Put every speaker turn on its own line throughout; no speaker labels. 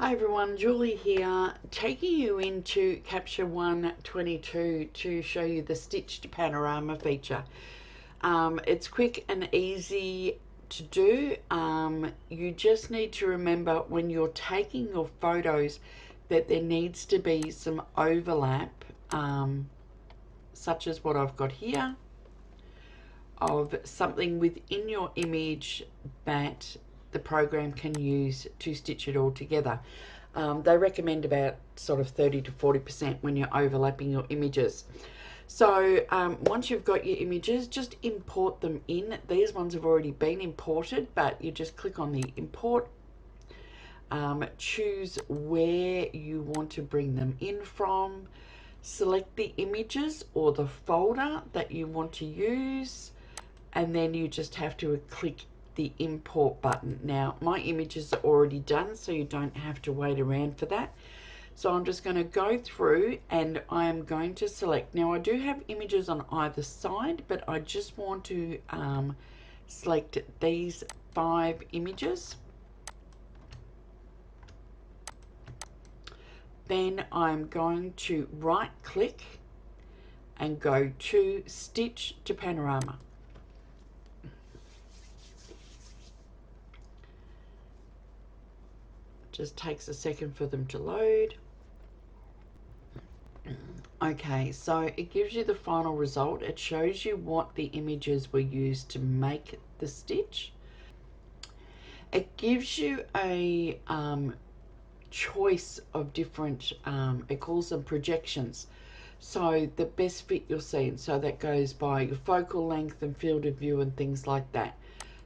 Hi everyone, Julie here, taking you into Capture 122 to show you the stitched panorama feature. It's quick and easy to do. You just need to remember when you're taking your photos that there needs to be some overlap, such as what I've got here, of something within your image that the program can use to stitch it all together. They recommend about sort of 30 to 40% when you're overlapping your images. So once you've got your images, just import them in. These ones have already been imported, but you just click on the import, choose where you want to bring them in from, select the images or the folder that you want to use, and then you just have to click the import button. Now my images are already done, so you don't have to wait around for that. So I'm just going to go through and I am going to select. Now I do have images on either side, but I just want to select these 5 images. Then I'm going to right click and go to Stitch to Panorama. Just takes a second for them to load. Okay, so it gives you the final result. It shows you what the images were used to make the stitch. It gives you a choice of different, it calls them projections. So the best fit you're seeing, so that goes by your focal length and field of view and things like that.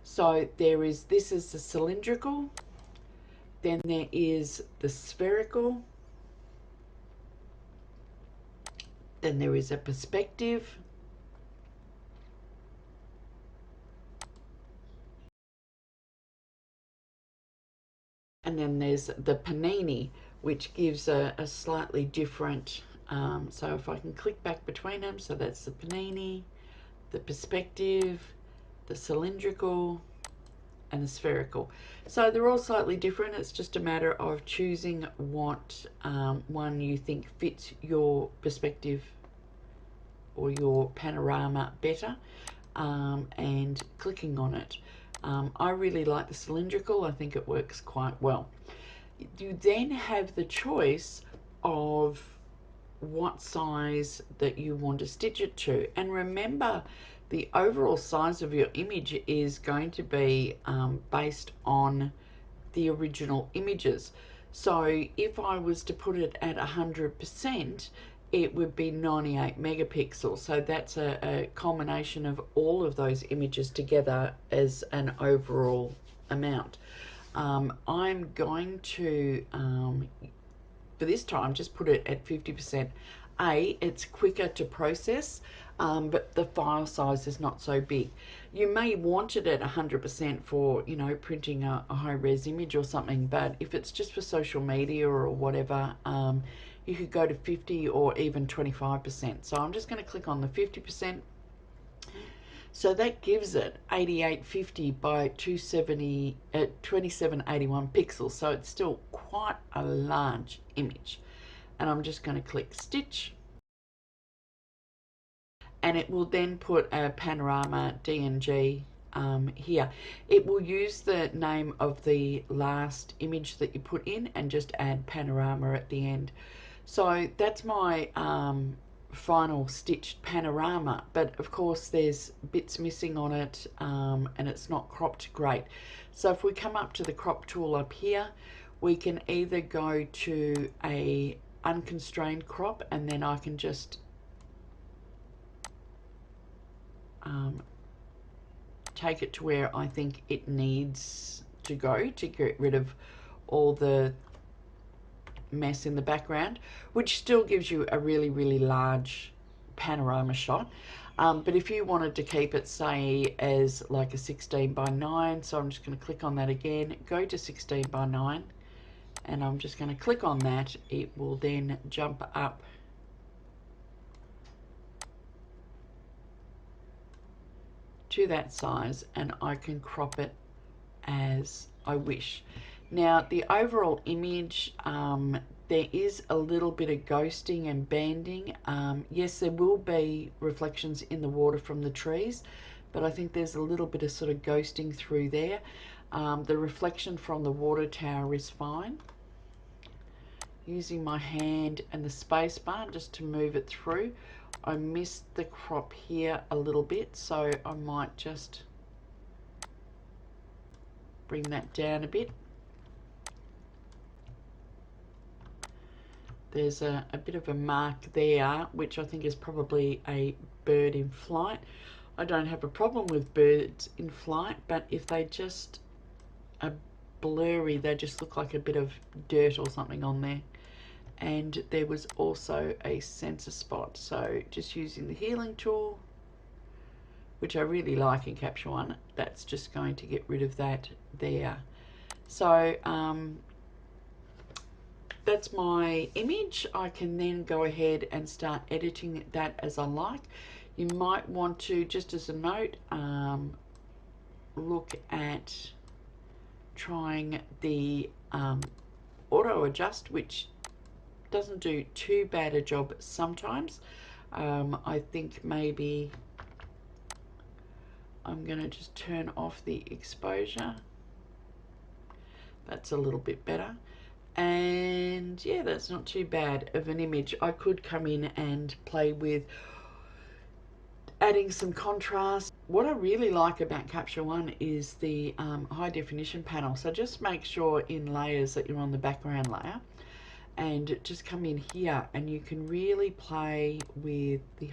So there is, this is the cylindrical, then there is the spherical, then there is a perspective, and then there's the panini, which gives a slightly different, so if I can click back between them, so that's the panini, the perspective, the cylindrical, and the spherical. So they're all slightly different. It's just a matter of choosing what one you think fits your perspective or your panorama better, and clicking on it. I really like the cylindrical. I think it works quite well. You then have the choice of what size that you want to stitch it to, and remember the overall size of your image is going to be based on the original images. So if I was to put it at 100%, it would be 98 megapixels. So that's a combination of all of those images together as an overall amount. I'm going to, for this time, just put it at 50%. It's quicker to process, but the file size is not so big. You may want it at 100% for, you know, printing a high-res image or something, but if it's just for social media or whatever, you could go to 50 or even 25%. So I'm just going to click on the 50%. So that gives it 8850 by 270 2781 pixels. So it's still quite a large image. And I'm just going to click stitch, and it will then put a panorama DNG here. It will use the name of the last image that you put in and just add panorama at the end. So that's my final stitched panorama, but of course there's bits missing on it, and it's not cropped great. So if we come up to the crop tool up here, we can either go to a unconstrained crop, and then I can just take it to where I think it needs to go to get rid of all the mess in the background, which still gives you a really large panorama shot. But if you wanted to keep it, say, as like a 16 by 9, so I'm just going to click on that again, go to 16 by 9, and I'm just going to click on that. It will then jump up to that size, and I can crop it as I wish. Now the overall image, there is a little bit of ghosting and banding. Yes, there will be reflections in the water from the trees, but I think there's a little bit of sort of ghosting through there. The reflection from the water tower is fine. Using my hand and the space bar just to move it through. I missed the crop here a little bit, so I might just bring that down a bit. There's a bit of a mark there, which I think is probably a bird in flight. I don't have a problem with birds in flight, but if they just are blurry, they just look like a bit of dirt or something on there. And there was also a sensor spot, so just using the healing tool, which I really like in Capture One, that's just going to get rid of that there. So that's my image. I can then go ahead and start editing that as I like. You might want to, just as a note, look at trying the auto adjust, which doesn't do too bad a job sometimes. I think maybe I'm going to just turn off the exposure. That's a little bit better. And yeah, that's not too bad of an image. I could come in and play with adding some contrast. What I really like about Capture One is the high definition panel. So just make sure in layers that you're on the background layer, and just come in here and you can really play with the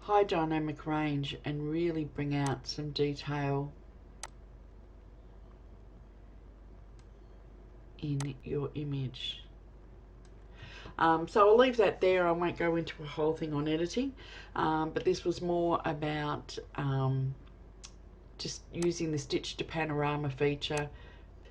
high dynamic range and really bring out some detail in your image. So I'll leave that there. I won't go into a whole thing on editing, but this was more about just using the Stitch to Panorama feature.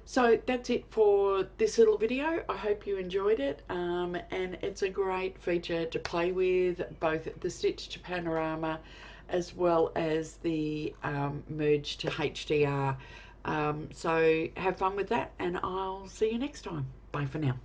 So that's it for this little video. I hope you enjoyed it, and it's a great feature to play with, both the Stitch to Panorama as well as the merge to HDR. So have fun with that, and I'll see you next time. Bye for now.